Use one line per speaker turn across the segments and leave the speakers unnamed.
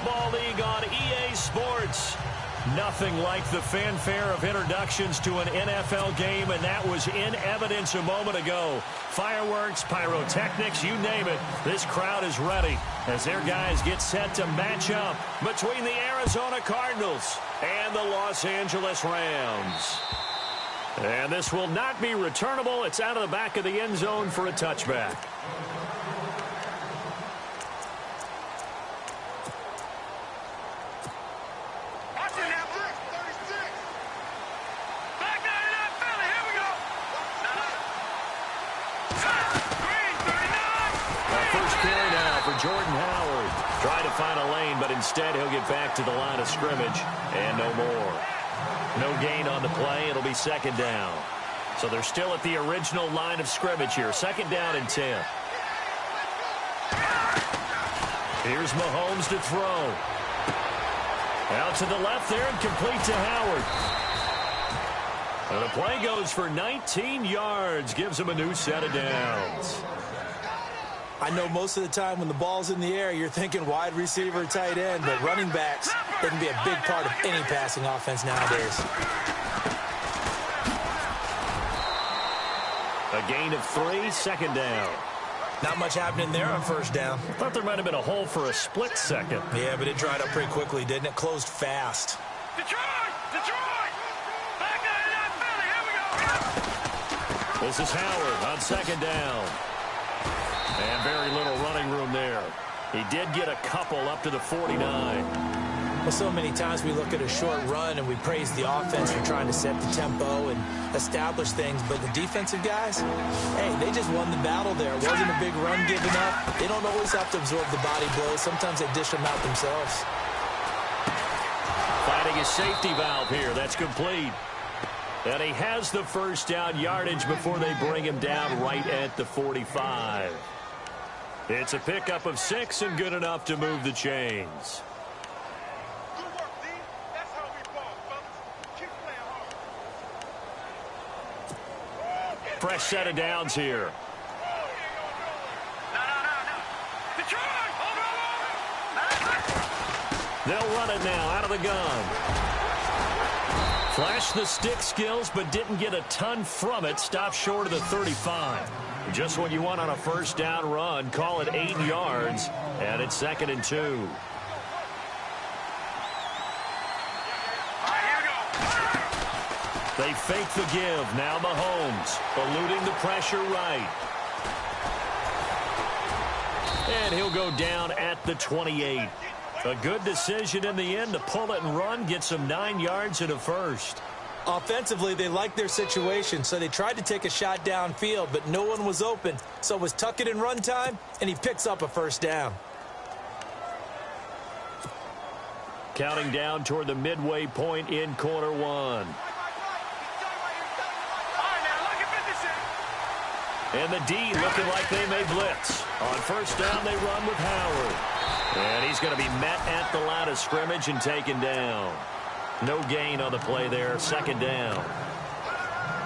Football League on EA Sports. Nothing like the fanfare of introductions to an NFL game, and that was in evidence a moment ago. Fireworks, pyrotechnics, you name it. This crowd is ready as their guys get set to match up between the Arizona Cardinals and the Los Angeles Rams. And this will not be returnable. It's out of the back of the end zone for a touchback.
Jordan Howard tried to find a lane, but instead he'll get back to the line of scrimmage and no more. No gain on the play. It'll be second down. So they're still at the original line of scrimmage here. Second down and 10. Here's Mahomes to throw. Out to the left there and complete to Howard. And the play goes for 19 yards. Gives him a new set of downs.
I know most of the time when the ball's in the air, you're thinking wide receiver, tight end, but running backs, they can be a big part of any passing offense nowadays.
A gain of 3, second down.
Not much happening there on first down.
Thought there might have been a hole for a split second.
Yeah, but it dried up pretty quickly, didn't it? Closed fast.
Detroit! Detroit! Back out of that Philly! Here we go!
This is Howard on second down. And very little running room there. He did get a couple up to the 49.
Well, so many times we look at a short run and we praise the offense for trying to set the tempo and establish things, but the defensive guys, hey, they just won the battle there. It wasn't a big run given up. They don't always have to absorb the body blows. Sometimes they dish them out themselves.
Finding a safety valve here. That's complete. And he has the first down yardage before they bring him down right at the 45. It's a pickup of 6 and good enough to move the chains.
Good work, D. That's how we ball, fellas. Keep playing hard.
Fresh set of downs here.
No. Detroit! Hold on.
They'll run it now out of the gun. Flashed the stick skills, but didn't get a ton from it. Stopped short of the 35. Just what you want on a first down run. Call it 8 yards, and it's second and 2.
All right, here we go.
They fake the give. Now Mahomes eluding the pressure right. And he'll go down at the 28. A good decision in the end to pull it and run, get some 9 yards and a first.
Offensively, they liked their situation, so they tried to take a shot downfield, but no one was open. So it was tuck it in run time, and he picks up a first down.
Counting down toward the midway point in quarter one. And the D looking like they may blitz. On first down, they run with Howard. And he's going to be met at the line of scrimmage and taken down. No gain on the play there, second down.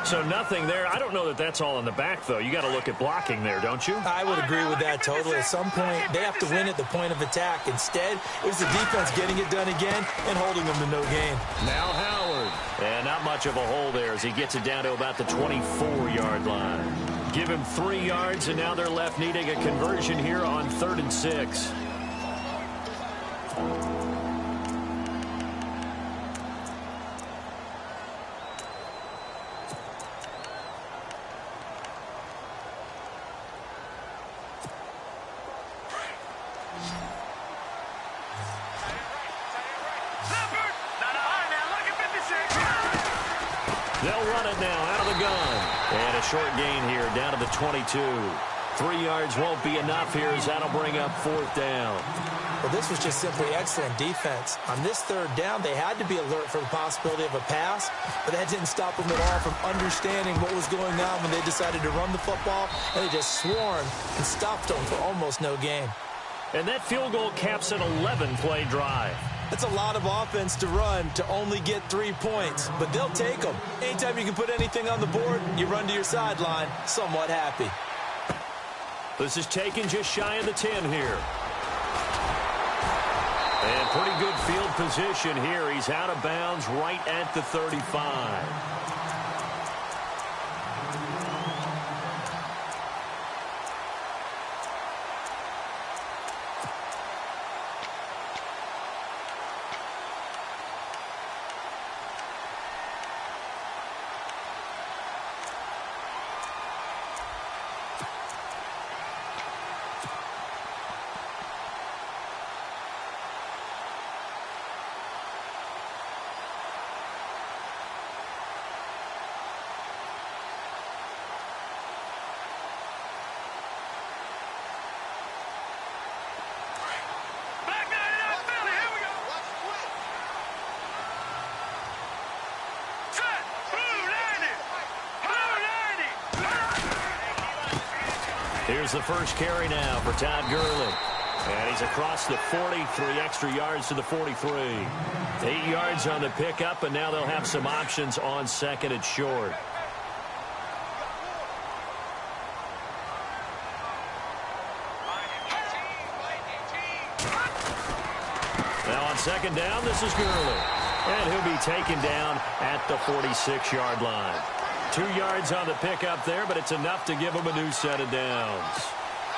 So nothing there. I don't know that that's all in the back, though. You got to look at blocking there, don't you?
I would agree with that totally. At some point, they have to win at the point of attack. Instead, it was the defense getting it done again and holding them to no gain.
Now Howard. And not much of a hole there as he gets it down to about the 24-yard line. Give him 3 yards, and now they're left needing a conversion here on 3rd and 6. They'll run it now out of the gun. And a short gain here down to the 22. 3 yards won't be enough here as that'll bring up 4th down.
Well, this was just simply excellent defense. On this 3rd down, they had to be alert for the possibility of a pass, but that didn't stop them at all from understanding what was going on when they decided to run the football, and they just swarmed and stopped them for almost no gain.
And that field goal caps an 11-play drive.
That's a lot of offense to run to only get 3 points, but they'll take them. Anytime you can put anything on the board, you run to your sideline somewhat happy.
This is taken just shy of the 10 here.
And pretty good field position here. He's out of bounds right at the 35. Here's the first carry now for Todd Gurley. And he's across the 40, 3 extra yards to the 43. 8 yards on the pickup, and now they'll have some options on second and short. Now on second down, this is Gurley. And he'll be taken down at the 46-yard line. 2 yards on the pickup there, but it's enough to give him a new set of downs.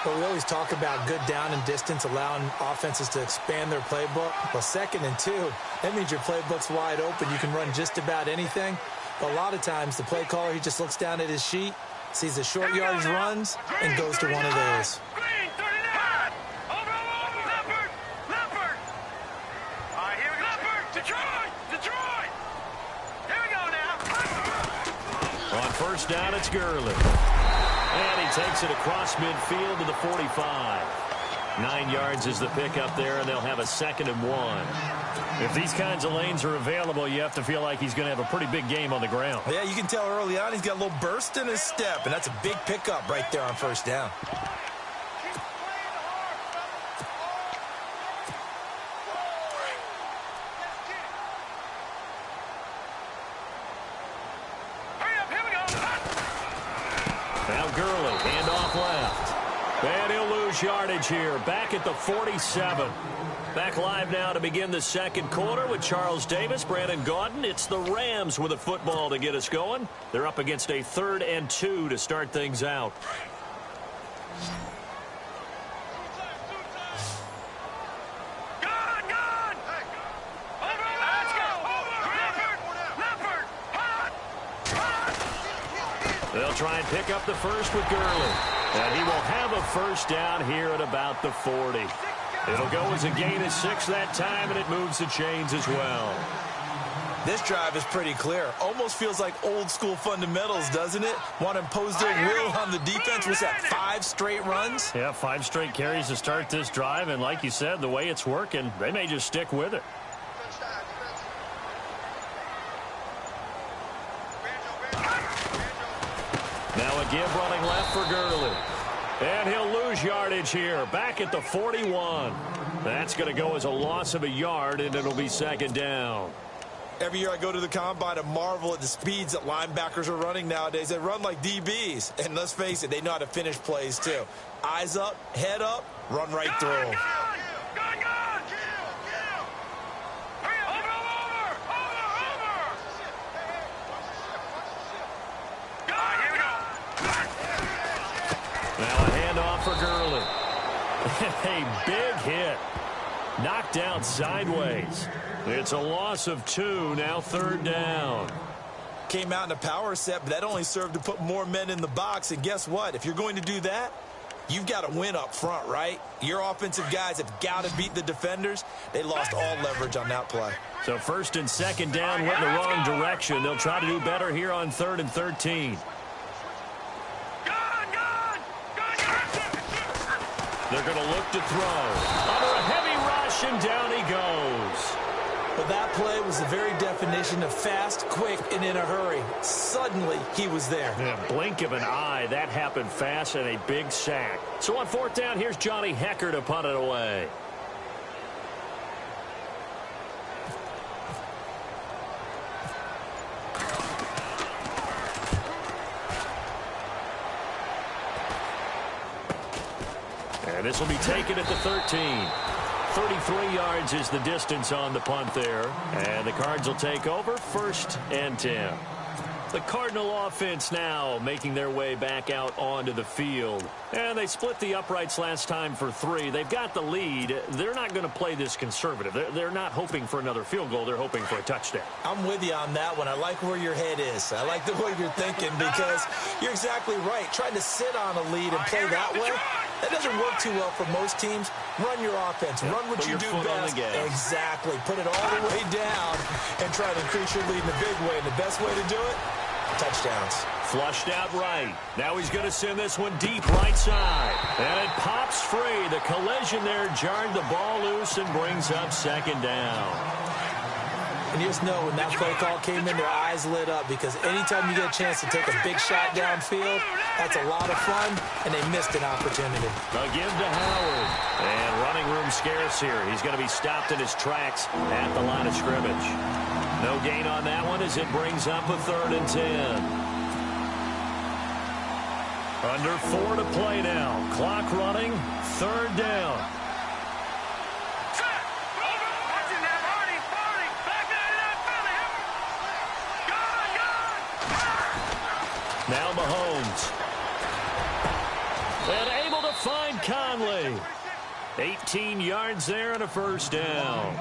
Well, we always talk about good down and distance, allowing offenses to expand their playbook. Well, 2nd and 2, that means your playbook's wide open. You can run just about anything. But a lot of times, the play caller, he just looks down at his sheet, sees the short yardage runs, and goes to one of those.
On first down, it's Gurley. And he takes it across midfield to the 45. 9 yards is the pickup there, and they'll have a 2nd and 1. If these kinds of lanes are available, you have to feel like he's going to have a pretty big game on the ground.
Yeah, you can tell early on he's got a little burst in his step, and that's a big pickup right there on first down.
Now Gurley, handoff left. And he'll lose yardage here, back at the 47. Back live now to begin the second quarter with Charles Davis, Brandon Gaudin. It's the Rams with a football to get us going. They're up against a 3rd and 2 to start things out. They'll try and pick up the first with Gurley. And he will have a first down here at about the 40. It'll go as a gain of 6 that time, and it moves the chains as well.
This drive is pretty clear. Almost feels like old school fundamentals, doesn't it? Want to impose their will on the defense. Was that 5 straight runs?
Yeah, 5 straight carries to start this drive. And like you said, the way it's working, they may just stick with it. Now a give running left for Gurley. And he'll lose yardage here, back at the 41. That's going to go as a loss of a yard, and it'll be 2nd down.
Every year I go to the combine and marvel at the speeds that linebackers are running nowadays. They run like DBs. And let's face it, they know how to finish plays too. Eyes up, head up, run right through them.
Now a handoff for Gurley. A big hit. Knocked out sideways. It's a loss of 2, now 3rd down.
Came out in a power set, but that only served to put more men in the box. And guess what? If you're going to do that, you've got to win up front, right? Your offensive guys have got to beat the defenders. They lost all leverage on that play.
So 1st and 2nd down went in the wrong direction. They'll try to do better here on 3rd and 13. They're going to look to throw. Under a heavy rush, and down he goes.
Well, that play was the very definition of fast, quick, and in a hurry. Suddenly, he was there.
In a blink of an eye, that happened fast, and a big sack. So on 4th down, here's Johnny Hecker to punt it away. And this will be taken at the 13. 33 yards is the distance on the punt there. And the Cards will take over 1st and 10. The Cardinal offense now making their way back out onto the field. And they split the uprights last time for 3. They've got the lead. They're not going to play this conservative. They're not hoping for another field goal. They're hoping for a touchdown.
I'm with you on that one. I like where your head is. I like the way you're thinking because you're exactly right. Trying to sit on a lead and play that way, that doesn't work too well for most teams. Run your offense. Run what you do best. Exactly. Put it all the way down and try to increase your lead in a big way. And the best way to do it, touchdowns.
Flushed out right. Now he's going to send this one deep right side. And it pops free. The collision there jarred the ball loose and brings up 2nd down.
And you just know when that play call came in, their eyes lit up because anytime you get a chance to take a big shot downfield, that's a lot of fun, and they missed an opportunity.
A give to Howard. And running room scarce here. He's going to be stopped in his tracks at the line of scrimmage. No gain on that one as it brings up a 3rd and 10. Under 4 to play now. Clock running. 3rd down. Now Mahomes. And able to find Conley. 18 yards there and a 1st down.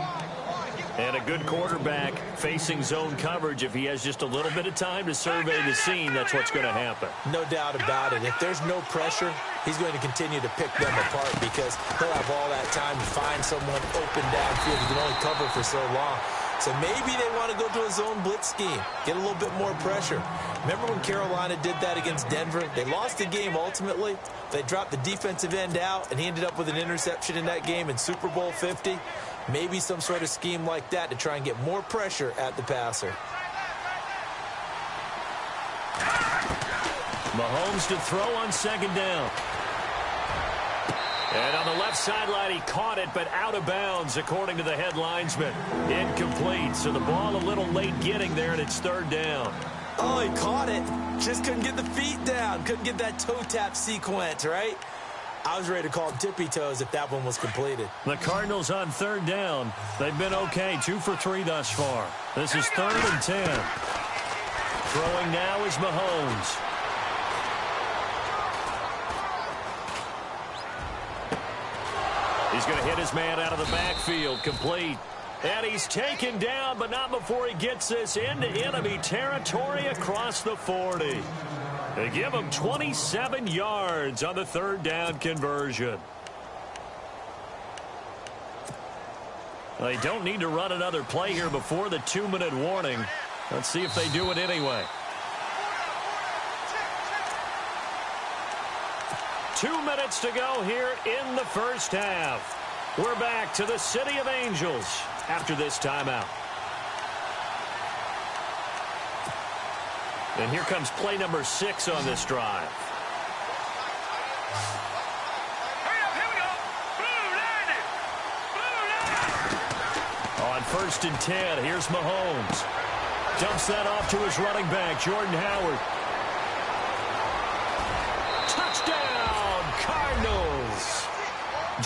And a good quarterback facing zone coverage. If he has just a little bit of time to survey the scene, that's what's going to happen.
No doubt about it. If there's no pressure, he's going to continue to pick them apart because he'll have all that time to find someone open downfield. He can only cover for so long. So maybe they want to go to a zone blitz scheme, get a little bit more pressure. Remember when Carolina did that against Denver? They lost the game ultimately. They dropped the defensive end out, and he ended up with an interception in that game in Super Bowl 50. Maybe some sort of scheme like that to try and get more pressure at the passer.
Mahomes to throw on 2nd down. And on the left sideline, he caught it, but out of bounds, according to the head linesman. Incomplete, so the ball a little late getting there, and it's 3rd down.
Oh, he caught it. Just couldn't get the feet down. Couldn't get that toe tap sequence, right? I was ready to call tippy toes if that one was completed.
The Cardinals on 3rd down. They've been okay, 2 for 3 thus far. This is 3rd and 10. Throwing now is Mahomes. He's going to hit his man out of the backfield, complete. And he's taken down, but not before he gets this into enemy territory across the 40. They give him 27 yards on the 3rd down conversion. They don't need to run another play here before the 2-minute warning. Let's see if they do it anyway. 2 minutes to go here in the 1st half. We're back to the City of Angels after this timeout. And here comes play number 6 on this drive. On 1st and 10, here's Mahomes. Dumps that off to his running back, Jordan Howard. Touchdown, Cardinals!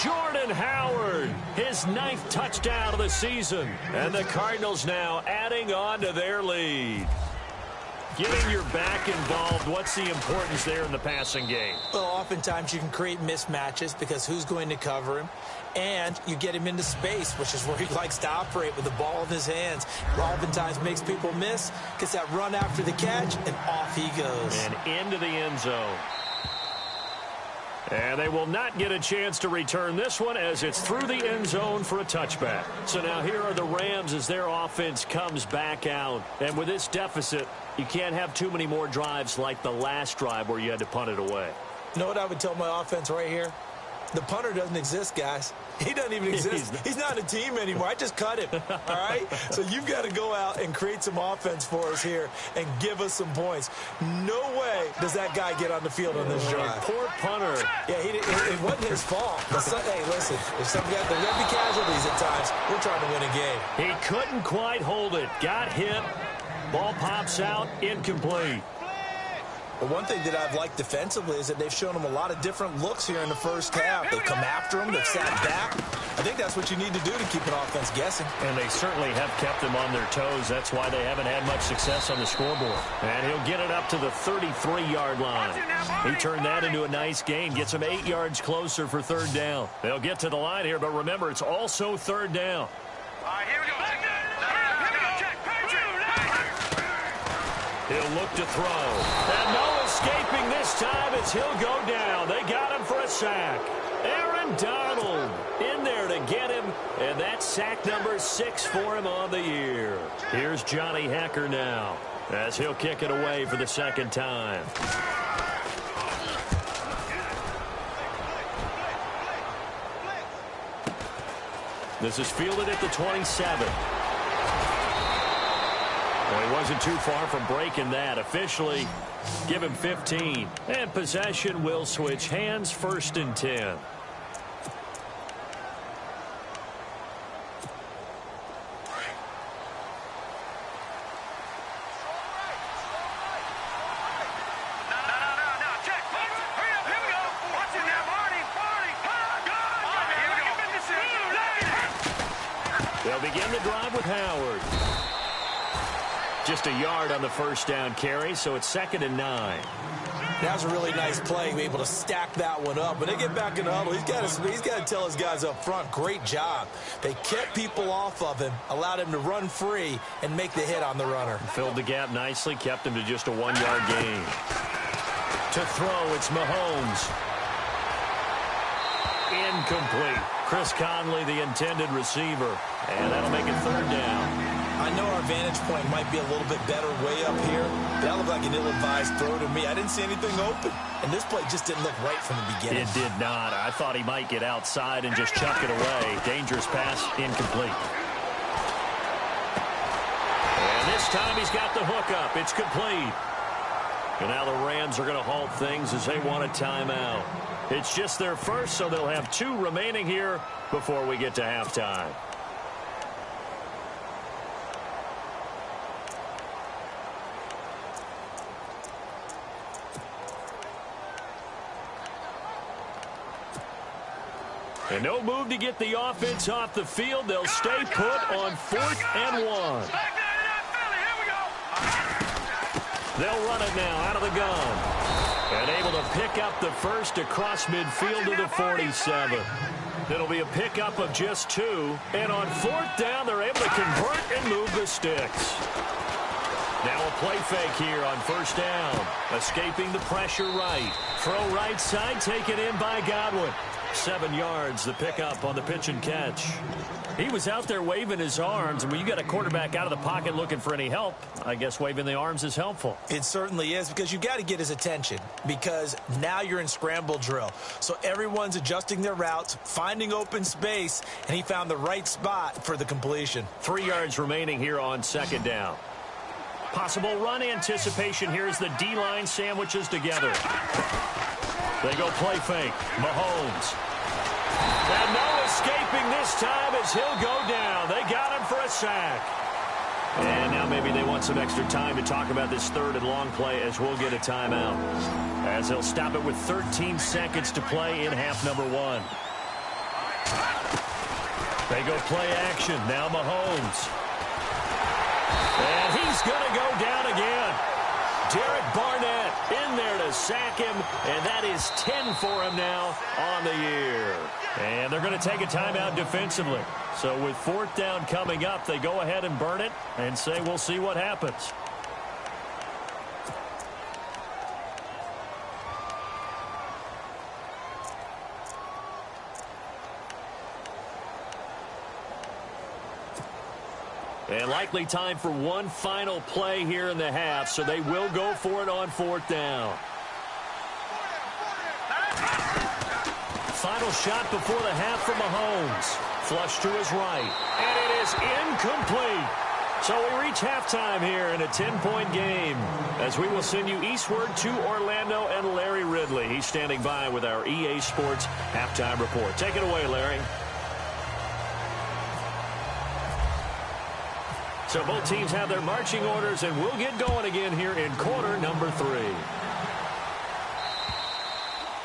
Jordan Howard, his 9th touchdown of the season. And the Cardinals now adding on to their lead. Getting your back involved, what's the importance there in the passing game?
Well, oftentimes you can create mismatches because who's going to cover him? And you get him into space, which is where he likes to operate with the ball in his hands. Oftentimes makes people miss, gets that run after the catch, and off he goes.
And into the end zone. And they will not get a chance to return this one as it's through the end zone for a touchback. So now here are the Rams as their offense comes back out. And with this deficit, you can't have too many more drives like the last drive where you had to punt it away.
You know what I would tell my offense right here? The punter doesn't exist, guys. He doesn't even exist. He's not a team anymore. I just cut him, all right? So you've got to go out and create some offense for us here and give us some points. No way does that guy get on the field on this drive.
Poor punter.
Yeah, it wasn't his fault. Hey, listen, if some guys, there got to be casualties at times. We're trying to win a game.
He couldn't quite hold it. Got hit. Ball pops out, incomplete.
But one thing that I've liked defensively is that they've shown them a lot of different looks here in the first half. They've come after them. They've sat back. I think that's what you need to do to keep an offense guessing.
And they certainly have kept them on their toes. That's why they haven't had much success on the scoreboard. And he'll get it up to the 33-yard line. He turned that into a nice gain. Gets him 8 yards closer for third down. They'll get to the line here, but remember, it's also third down.
All right, here we go.
He'll look to throw. And no escaping this time as he'll go down. They got him for a sack. Aaron Donald in there to get him. And that's sack number 6 for him on the year. Here's Johnny Hecker now as he'll kick it away for the second time. This is fielded at the 27. Well, he wasn't too far from breaking that. Officially, give him 15. And possession will switch hands, 1st and 10. They'll begin the drive with Howard. Just a yard on the first down carry, so it's 2nd and 9.
That was a really nice play, be able to stack that one up. When they get back in the huddle, he's got to tell his guys up front, great job. They kept people off of him, allowed him to run free, and make the hit on the runner.
Filled the gap nicely, kept him to just a 1-yard gain. To throw, it's Mahomes. Incomplete. Chris Conley, the intended receiver. And that'll make it third down.
I know our vantage point might be a little bit better way up here. That looked like an ill-advised throw to me. I didn't see anything open. And this play just didn't look right from the beginning.
It did not. I thought he might get outside and just chuck it away. Dangerous pass, incomplete. And this time he's got the hook up. It's complete. And now the Rams are going to halt things as they want a timeout. It's just their first, so they'll have 2 remaining here before we get to halftime. And no move to get the offense off the field. They'll stay put on 4th and 1. They'll run it now out of the gun. And able to pick up the first across midfield to the 47. It'll be a pickup of just 2. And on 4th down, they're able to convert and move the sticks. Now a play fake here on 1st down. Escaping the pressure right. Throw right side, taken in by Godwin. 7 yards, the pickup on the pitch and catch. He was out there waving his arms, and when you got a quarterback out of the pocket looking for any help, I guess waving the arms is helpful.
It certainly is, because you got to get his attention, because now you're in scramble drill. So everyone's adjusting their routes, finding open space, and he found the right spot for the completion.
3 yards remaining here on 2nd down. Possible run anticipation here as the D-line sandwiches together. They go play fake. Mahomes. And no escaping this time as he'll go down. They got him for a sack. And now maybe they want some extra time to talk about this 3rd and long play as we'll get a timeout. As they'll stop it with 13 seconds to play in half number 1. They go play action. Now Mahomes. And he's going to go down again. Derek Barnett in there to sack him, and that is 10 for him now on the year. And they're going to take a timeout defensively. So with 4th down coming up, they go ahead and burn it and say we'll see what happens. And likely time for one final play here in the half, so they will go for it on 4th down. Final shot before the half from Mahomes. Flush to his right. And it is incomplete. So we reach halftime here in a 10-point game as we will send you eastward to Orlando and Larry Ridley. He's standing by with our EA Sports halftime report. Take it away, Larry. So both teams have their marching orders, and we'll get going again here in quarter number 3.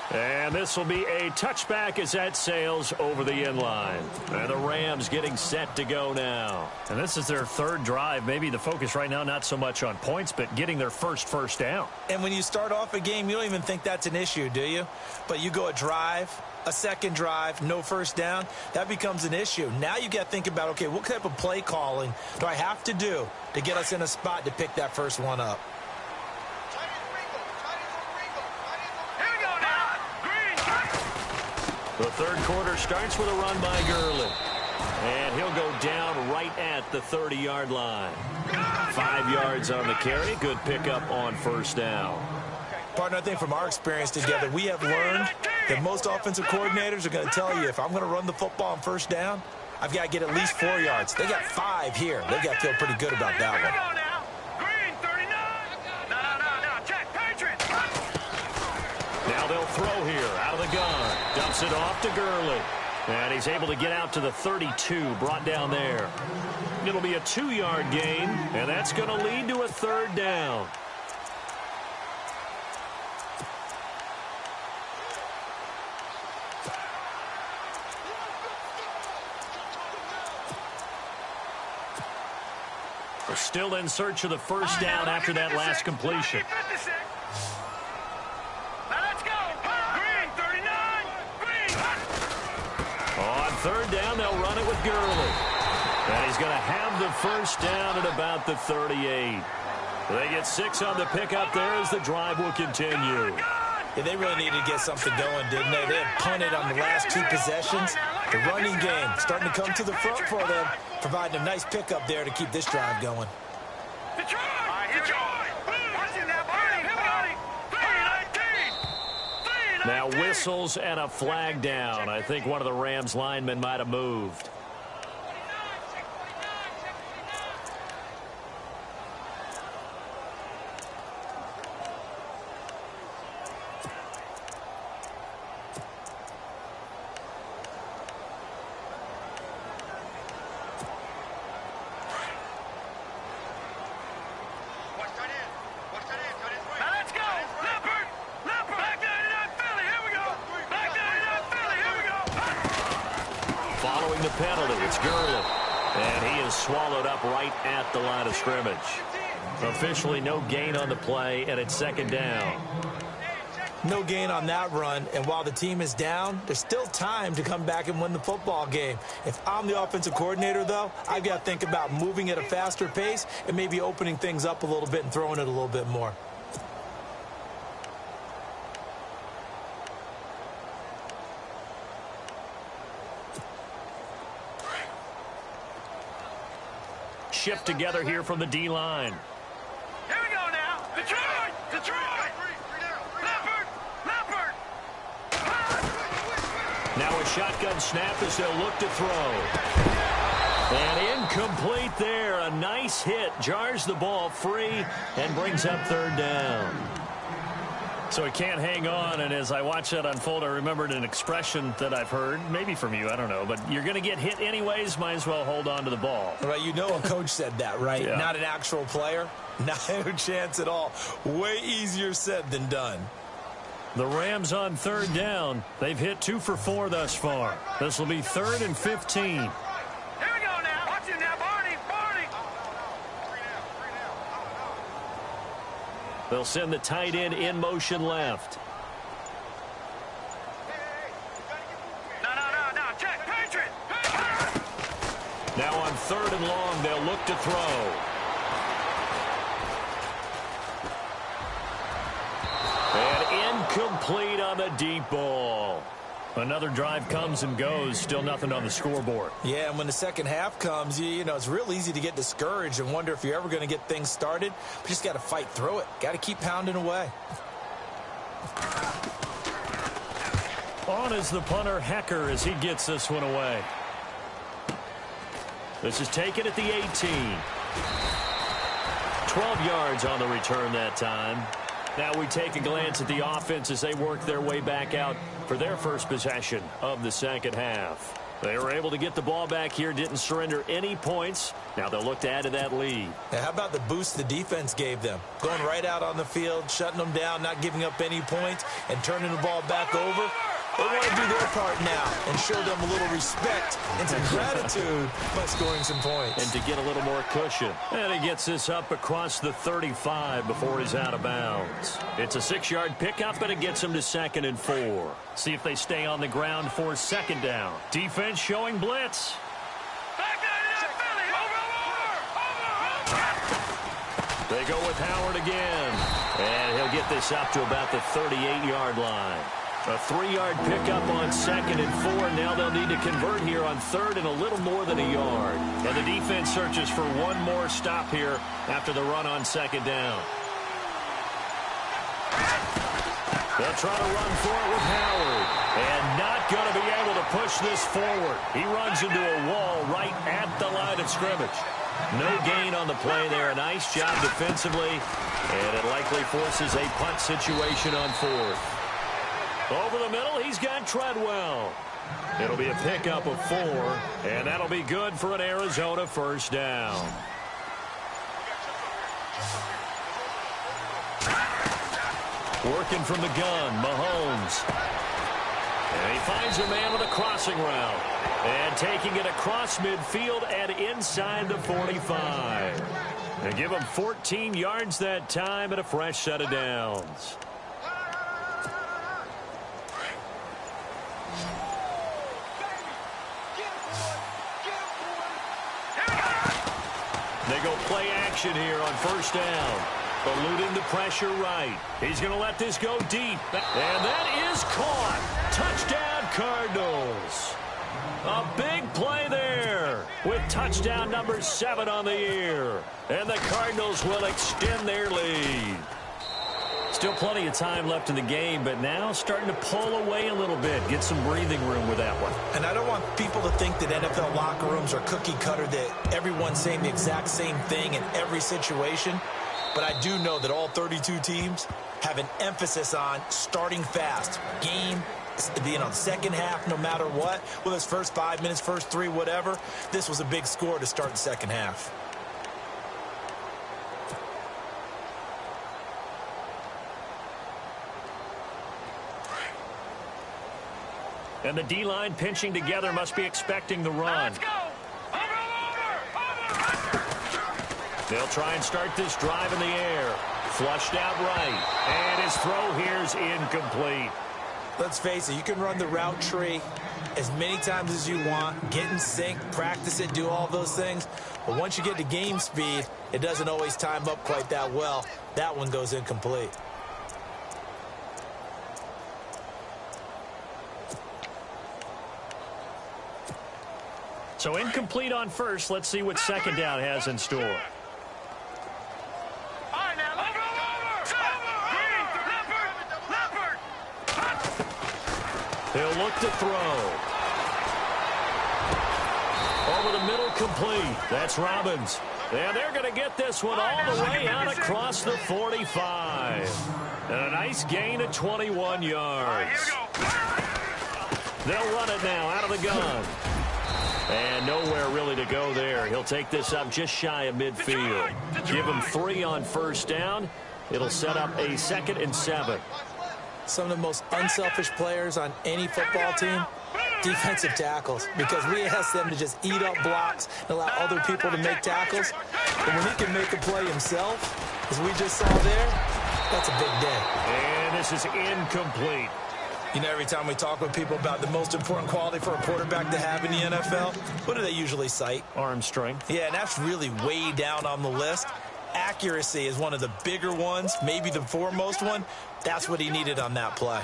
And this will be a touchback as that sails over the end line. And the Rams getting set to go now.
And this is their third drive. Maybe the focus right now not so much on points, but getting their first down.
And when you start off a game, you don't even think that's an issue, do you? But you go a drive, a second drive, no first down, that becomes an issue. Now you got to think about, okay, what type of play calling do I have to do to get us in a spot to pick that first one up?
The third quarter starts with a run by Gurley. And he'll go down right at the 30-yard line. 5 yards on the carry. Good pickup on first down.
Partner, I think from our experience together, we have learned that most offensive coordinators are going to tell you, if I'm going to run the football on first down, I've got to get at least 4 yards. They got 5 here. They got to feel pretty good about that one.
Now they'll throw here out of the gun. Dumps it off to Gurley. And he's able to get out to the 32, brought down there. It'll be a 2-yard gain, and that's going to lead to a third down. We're still in search of the first down after that last completion. On third down, they'll run it with Gurley. And he's going to have the first down at about the 38. They get 6 on the pickup there as the drive will continue.
Yeah, they really needed to get something going, didn't they? They had punted on the last 2 possessions. The running game starting to come to the front for them, providing a nice pickup there to keep this drive going.
Now whistles and a flag down. I think one of the Rams linemen might have moved. Following the penalty, it's Gurley. And he is swallowed up right at the line of scrimmage. Officially no gain on the play, and it's second down.
No gain on that run, and while the team is down, there's still time to come back and win the football game. If I'm the offensive coordinator, though, I've got to think about moving at a faster pace and maybe opening things up a little bit and throwing it a little bit more.
Shift together here from the D-line.
Here we go now. Detroit! Detroit! Leopard!
Now a shotgun snap as they'll look to throw. And incomplete there. A nice hit. Jars the ball free and brings up third down.
So he can't hang on, and as I watch that unfold, I remembered an expression that I've heard, maybe from you, I don't know, but you're going to get hit anyways, might as well hold on to the ball.
Right, you know a coach said that, right?
Yeah.
Not an actual player. Not a chance at all. Way easier said than done.
The Rams on third down. They've hit 2 for 4 thus far. This will be 3rd and 15.
Here we go now. Watch it now, Barney.
They'll send the tight end in motion left.
No. Check. Patriot.
Now on 3rd and long, they'll look to throw. And incomplete on the deep ball.
Another drive comes and goes. Still nothing on the scoreboard.
Yeah, and when the second half comes, you know, it's real easy to get discouraged and wonder if you're ever going to get things started. But just got to fight through it. Got to keep pounding away.
On is the punter, Hecker, as he gets this one away.
This is taken at the 18. 12 yards on the return that time. Now we take a glance at the offense as they work their way back out for their first possession of the second half. They were able to get the ball back here, didn't surrender any points. Now they'll look to add to that lead.
Now, how about the boost the defense gave them? Going right out on the field, shutting them down, not giving up any points, and turning the ball back over. They want to do their part now and show them a little respect and some gratitude by scoring some points.
And to get a little more cushion. And he gets this up across the 35 before he's out of bounds. It's a 6-yard pickup, and it gets him to 2nd and 4. See if they stay on the ground for 2nd down. Defense showing blitz. They go with Howard again. And he'll get this up to about the 38-yard line. A 3-yard pickup on 2nd and 4. Now they'll need to convert here on 3rd and a little more than a yard. And the defense searches for one more stop here after the run on 2nd down. They'll try to run for it with Howard. And not going to be able to push this forward. He runs into a wall right at the line of scrimmage. No gain on the play there. A nice job defensively. And it likely forces a punt situation on 4th. Over the middle, he's got Treadwell. It'll be a pickup of 4, and that'll be good for an Arizona 1st down. Working from the gun, Mahomes. And he finds a man with a crossing route. And taking it across midfield and inside the 45. And give him 14 yards that time and a fresh set of downs. They go play action here on 1st down. Eluding the pressure right. He's going to let this go deep. And that is caught. Touchdown, Cardinals. A big play there with touchdown number 7 on the year. And the Cardinals will extend their lead. Still plenty of time left in the game, but now starting to pull away a little bit. Get some breathing room with that one.
And I don't want people to think that NFL locker rooms are cookie cutter, that everyone's saying the exact same thing in every situation. But I do know that all 32 teams have an emphasis on starting fast. Game, the second half, no matter what. Whether it's first 5 minutes, first 3, whatever. This was a big score to start the second half.
And the D-line pinching together must be expecting the run.
Let's go. Over.
They'll try and start this drive in the air. Flushed out right. And his throw here's incomplete.
Let's face it, you can run the route tree as many times as you want, get in sync, practice it, do all those things. But once you get to game speed, it doesn't always time up quite that well. That one goes incomplete.
So incomplete on 1st. Let's see what 2nd down has in store.
All right, now, Leopard.
He'll look to throw. Over the middle, complete. That's Robbins. And they're going to get this one all the way out across the 45. And a nice gain of 21 yards. They'll run it now out of the gun. And nowhere really to go there. He'll take this up just shy of midfield. Give him 3 on 1st down. It'll set up a 2nd and 7.
Some of the most unselfish players on any football team, defensive tackles, because we ask them to just eat up blocks and allow other people to make tackles. But when he can make a play himself, as we just saw there, that's a big day.
And this is incomplete.
You know, every time we talk with people about the most important quality for a quarterback to have in the NFL, what do they usually cite?
Arm strength.
Yeah, and that's really way down on the list. Accuracy is one of the bigger ones, maybe the foremost one. That's what he needed on that play.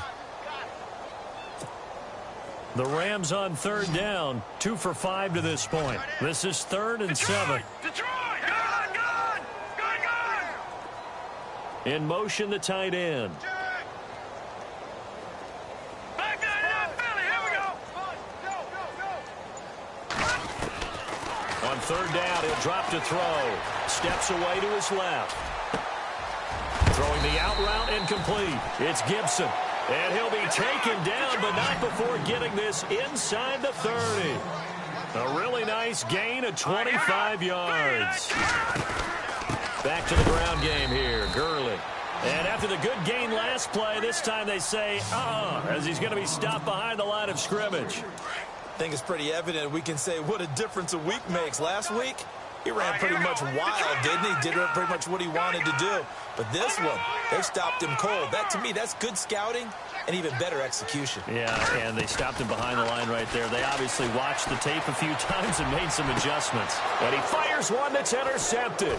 The Rams on 3rd down, 2 for 5 to this point. This is 3rd and 7.
Detroit! Good!
In motion, the tight end.
Back there, Philly, here we go!
On 3rd down, he'll drop to throw. Steps away to his left. Throwing the out route incomplete. It's Gibson. And he'll be taken down, but not before getting this inside the 30. A really nice gain of 25 yards. Back to the ground game here, Gurley. And after the good gain last play, this time they say, as he's going to be stopped behind the line of scrimmage.
I think it's pretty evident we can say what a difference a week makes. Last week, he ran pretty much wild, didn't he? Did pretty much what he wanted to do. But this one, they stopped him cold. That, to me, that's good scouting and even better execution.
Yeah, and they stopped him behind the line right there. They obviously watched the tape a few times and made some adjustments. And he fires one that's intercepted.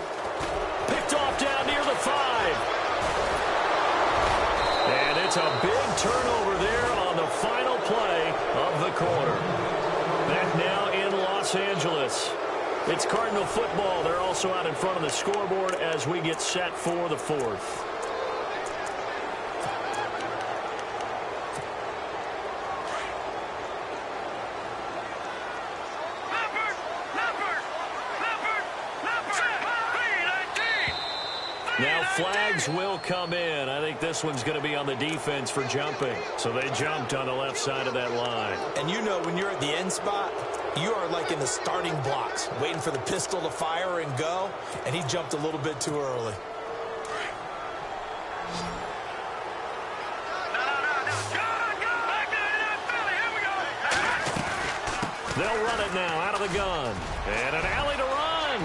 Picked off down near the 5. And it's a big turnover there on the final play of the quarter. Back now in Los Angeles. It's Cardinal football. They're also out in front of the scoreboard as we get set for the 4th. Now flags will come in. I think this one's going to be on the defense for jumping. So they jumped on the left side of that line.
And you know when you're at the end spot, you are like in the starting blocks, waiting for the pistol to fire and go, and he jumped a little bit too early.
They'll run it now out of the gun. And an alley to run.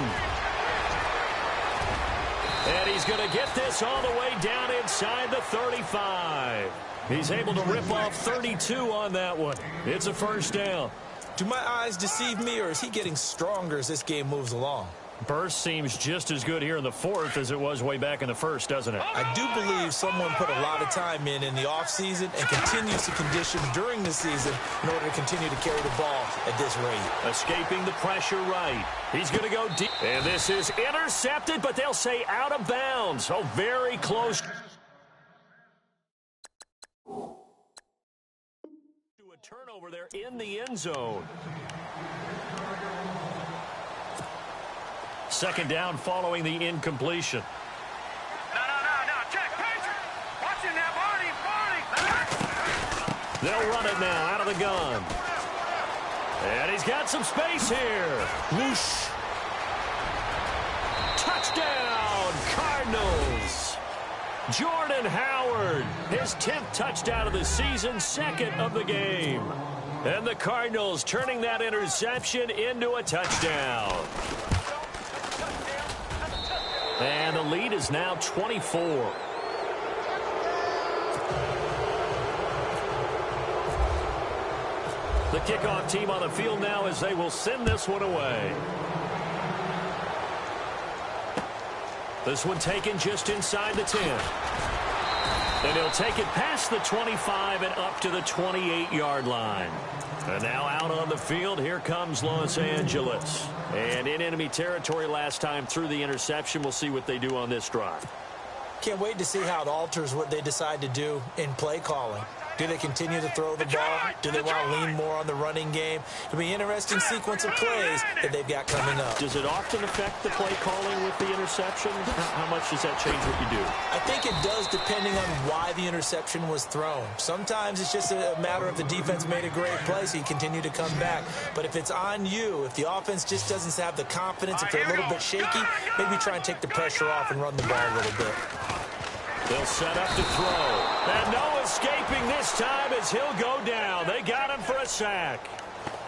And he's going to get this all the way down inside the 35. He's able to rip off 32 on that one. It's a first down.
Do my eyes deceive me, or is he getting stronger as this game moves along?
Burst seems just as good here in the 4th as it was way back in the 1st, doesn't it?
I do believe someone put a lot of time in the offseason and continues to condition during the season in order to continue to carry the ball at this rate.
Escaping the pressure right. He's going to go deep. And this is intercepted, but they'll say out of bounds. So very close to a turnover there in the end zone. Second down following the incompletion.
No. Check, Patriot. Watching that Barney.
They'll run it now out of the gun. And he's got some space here. Whoosh. Touchdown, Cardinals. Jordan Howard, his 10th touchdown of the season, 2nd of the game. And the Cardinals turning that interception into a touchdown. And the lead is now 24. The kickoff team on the field now as they will send this one away. This one taken just inside the 10. And he'll take it past the 25 and up to the 28-yard line. And now out on the field, here comes Los Angeles. And in enemy territory last time through the interception. We'll see what they do on this drive.
Can't wait to see how it alters what they decide to do in play calling. Do they continue to throw the ball? Do they want to lean more on the running game? It'll be an interesting sequence of plays that they've got coming up.
Does it often affect the play calling with the interception? How much does that change what you do?
I think it does depending on why the interception was thrown. Sometimes it's just a matter of the defense made a great play, so you continue to come back. But if it's on you, if the offense just doesn't have the confidence, if they're a little bit shaky, maybe try and take the pressure off and run the ball a little bit.
They'll set up to throw. And no escaping this time as he'll go down. They got him for a sack.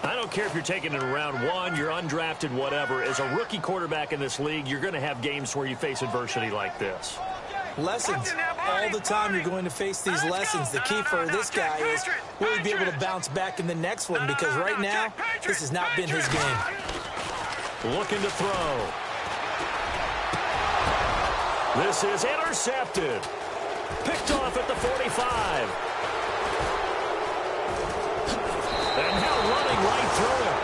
I don't care if you're taking it in round 1, you're undrafted, whatever. As a rookie quarterback in this league, you're going to have games where you face adversity like this.
Lessons. All the time you're going to face these lessons. The key for this guy is will he be able to bounce back in the next one? Because right now, this has not been his game.
Looking to throw. This is intercepted. Picked off at the 45. And now running right through it.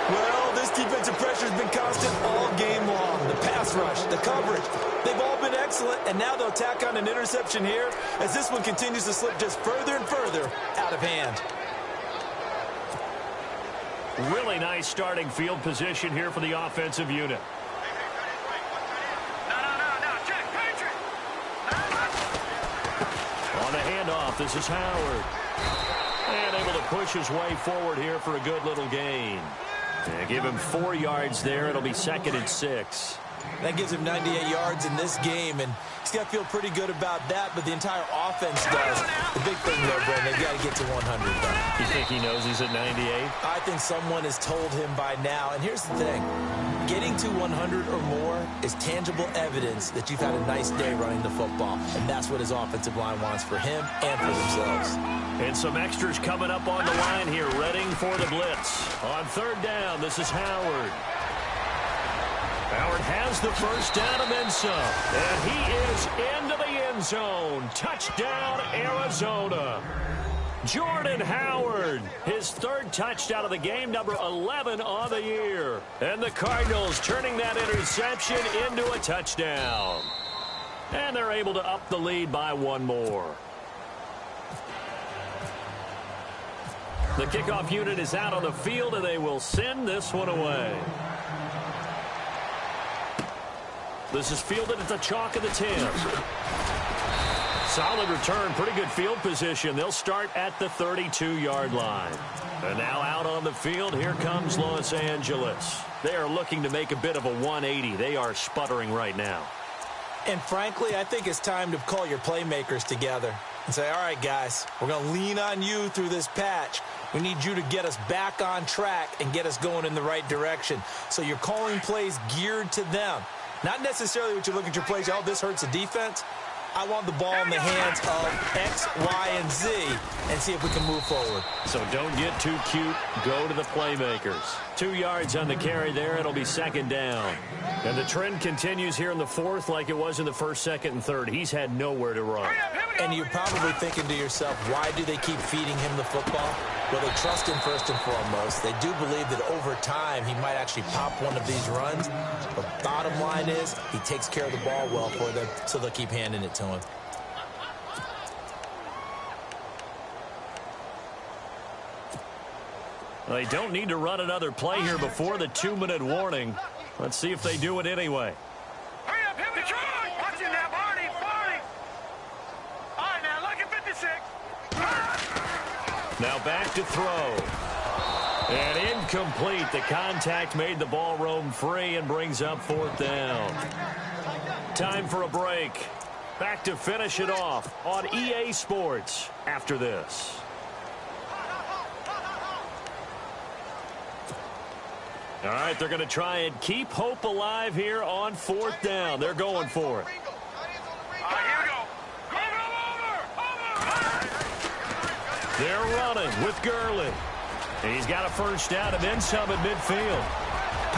Well, this defensive pressure has been constant all game long. The pass rush, the coverage, they've all been excellent, and now they'll tack on an interception here as this one continues to slip just further and further out of hand.
Really nice starting field position here for the offensive unit. On the handoff, This is Howard. And able to push his way forward here for a good little gain. And give him 4 yards there. It'll be 2nd and 6.
That gives him 98 yards in this game, and he's got to feel pretty good about that, but the entire offense does. The big thing there, Brent, they've got to get to 100, though.
You think he knows he's at 98?
I think someone has told him by now, and here's the thing. Getting to 100 or more is tangible evidence that you've had a nice day running the football, and that's what his offensive line wants for him and for themselves.
And some extras coming up on the line here, readying for the blitz. On 3rd down, this is Howard. Howard has the first down and then some. And he is into the end zone. Touchdown, Arizona. Jordan Howard, his 3rd touchdown of the game, number 11 on the year. And the Cardinals turning that interception into a touchdown. And they're able to up the lead by 1 more. The kickoff unit is out on the field, and they will send this one away. This is fielded at the chalk of the 10. Solid return, pretty good field position. They'll start at the 32-yard line. And now out on the field, here comes Los Angeles. They are looking to make a bit of a 180. They are sputtering right now.
And frankly, I think it's time to call your playmakers together and say, all right, guys, we're going to lean on you through this patch. We need you to get us back on track and get us going in the right direction. So you're calling plays geared to them. Not necessarily what you look at your plays, oh, this hurts the defense. I want the ball in the hands of X, Y, and Z and see if we can move forward.
So don't get too cute. Go to the playmakers. 2 yards on the carry there. It'll be 2nd down. And the trend continues here in the 4th like it was in the 1st, 2nd, and 3rd. He's had nowhere to run.
And you're probably thinking to yourself, why do they keep feeding him the football? Well, they trust him first and foremost. They do believe that over time he might actually pop one of these runs. But bottom line is he takes care of the ball well for them, so they'll keep handing it to him.
They don't need to run another play here before the 2-minute warning. Let's see if they do it anyway.
Hurry up, hit me. Watch it now, Barney. All right, now, look at 56.
Now back to throw. And incomplete. The contact made the ball roam free and brings up 4th down. Time for a break. Back to finish it off on EA Sports after this. All right, they're going to try and keep hope alive here on 4th down. They're going for it.
All right, here we go. Over.
They're running with Gurley. He's got a first down and then some at midfield.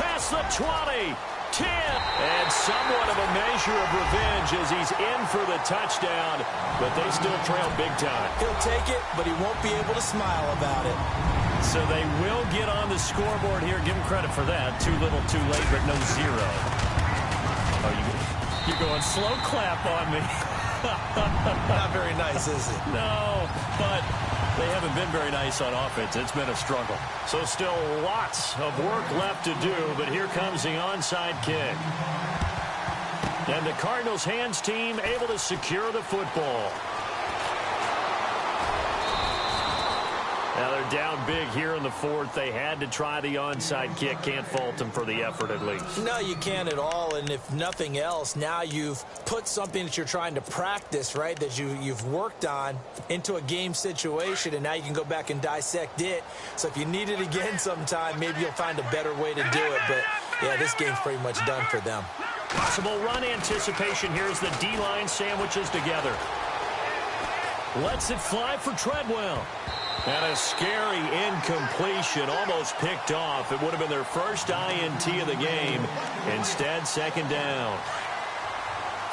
Past the 20, 10, and somewhat of a measure of revenge as he's in for the touchdown, but they still trail big time.
He'll take it, but he won't be able to smile about it.
So they will get on the scoreboard here. Give him credit for that. Too little, too late, but no 0. Oh, you're going slow clap on me.
Not very nice, is it?
No, but they haven't been very nice on offense. It's been a struggle. So still lots of work left to do, but here comes the onside kick. And the Cardinals' hands team able to secure the football. Now they're down big here in the 4th. They had to try the onside kick. Can't fault them for the effort at least.
No, you can't at all. And if nothing else, now you've put something that you're trying to practice, right, that you've worked on into a game situation, and now you can go back and dissect it. So if you need it again sometime, maybe you'll find a better way to do it. But, yeah, this game's pretty much done for them.
Possible run anticipation here as the D-line sandwiches together. Lets it fly for Treadwell. And a scary incompletion, almost picked off. It would have been their first INT of the game. Instead, 2nd down.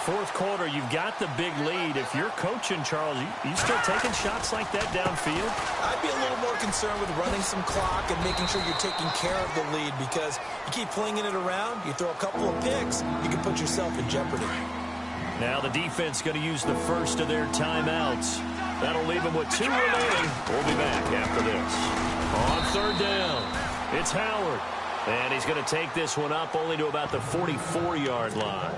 4th quarter, you've got the big lead. If you're coaching, Charles, you still taking shots like that downfield?
I'd be a little more concerned with running some clock and making sure you're taking care of the lead, because you keep flinging it around, you throw a couple of picks, you can put yourself in jeopardy.
Now the defense going to use the first of their timeouts. That'll leave them with 2 remaining. We'll be back after this. On 3rd down, it's Howard. And he's going to take this one up only to about the 44-yard line.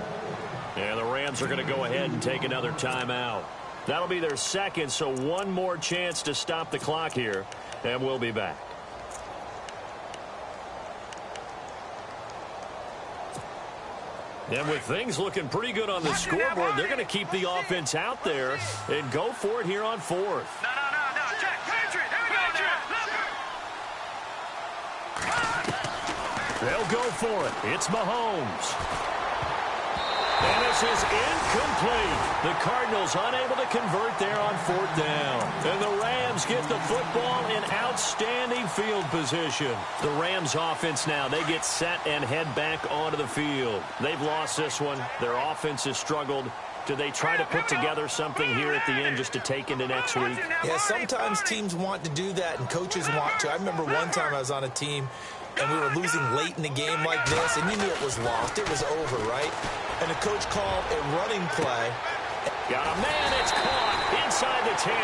And the Rams are going to go ahead and take another timeout. That'll be their second, so one more chance to stop the clock here, and we'll be back. And with things looking pretty good on the scoreboard, they're going to keep the offense out there and go for it here on fourth.
No. Check. Patriot. Here we go now.
They'll go for it. It's Mahomes. And this is incomplete. The Cardinals unable to convert there on fourth down. And the Rams get the football in outstanding field position. The Rams offense now, they get set and head back onto the field. They've lost this one. Their offense has struggled. Do they try to put together something here at the end just to take into next week?
Yeah, sometimes teams want to do that and coaches want to. I remember one time I was on a team and we were losing late in the game like this, and you knew it was lost. It was over, right? And the coach called a running play.
Got a man, it's caught inside the 10.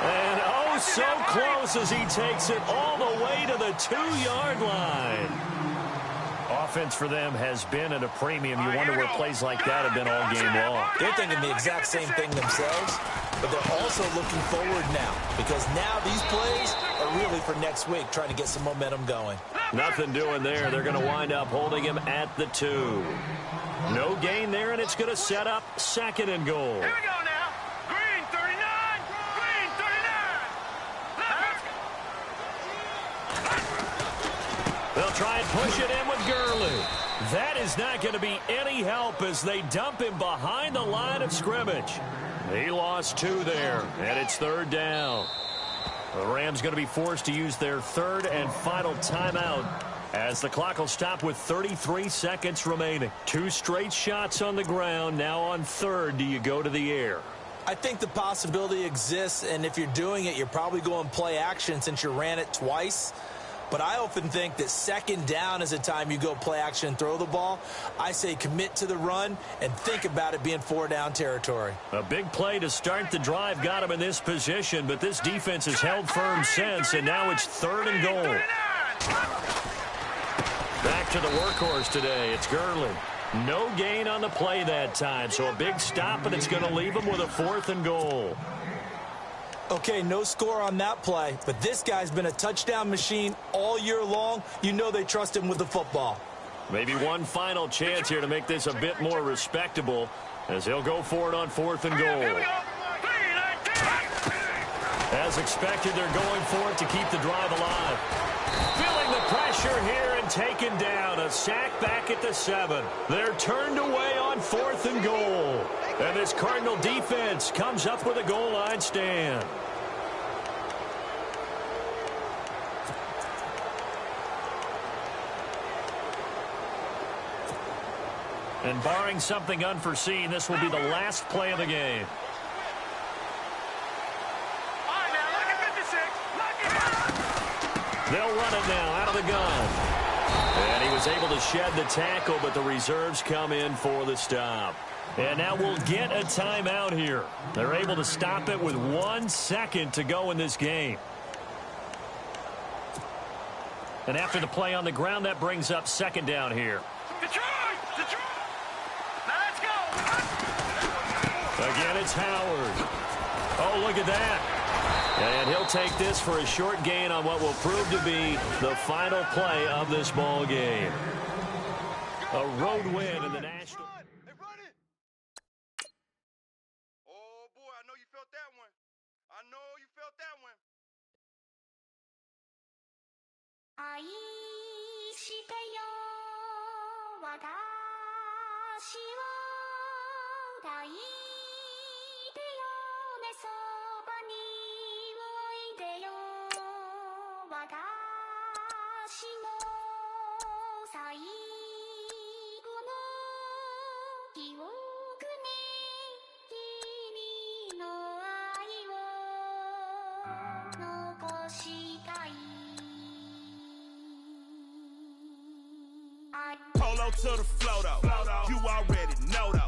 And oh, so close as he takes it all the way to the 2-yard line. Offense for them has been at a premium. You wonder where plays like that have been all game long.
They're thinking the exact same thing themselves, but they're also looking forward now because now these plays are really for next week, trying to get some momentum going.
Nothing doing there. They're going to wind up holding him at the 2. No gain there, and it's going to set up second and goal.
Here we go now. Green 39. Green 39.
They'll try and push it in with Gurley. That is not going to be any help as they dump him behind the line of scrimmage. He lost 2 there, and it's third down. The Rams going to be forced to use their third and final timeout as the clock will stop with 33 seconds remaining. 2 straight shots on the ground. Now on third, do you go to the air?
I think the possibility exists, and if you're doing it, you're probably going play action since you ran it twice. But I often think that second down is a time you go play action and throw the ball. I say commit to the run and think about it being 4-down territory.
A big play to start the drive got him in this position, but this defense has held firm since, and now it's third and goal. Back to the workhorse today. It's Gurley. No gain on the play that time, so a big stop, and it's going to leave him with a 4th and goal.
Okay, no score on that play, but this guy's been a touchdown machine all year long. You know they trust him with the football.
Maybe one final chance here to make this a bit more respectable as he'll go for it on 4th and goal. As expected, they're going for it to keep the drive alive. Feeling the pressure here and taken down. A sack back at the 7. They're turned away on 4th and goal. And this Cardinal defense comes up with a goal line stand. And barring something unforeseen, this will be the last play of the game. They'll run it now out of the gun. And he was able to shed the tackle, but the reserves come in for the stop. And now we'll get a timeout here. They're able to stop it with 1 second to go in this game. And after the play on the ground, that brings up second down here.
Detroit! Now let's go!
Again, it's Howard. Oh, look at that. And he'll take this for a short gain on what will prove to be the final play of this ball game. A road win in the National.
Hey, run it! Oh, boy, I know you felt that one. I know you felt that one.
愛してよ私を抱いてよねそばにおいでよ私の最後の記憶に君の愛を残したい
Polo to the flow though, you already know though.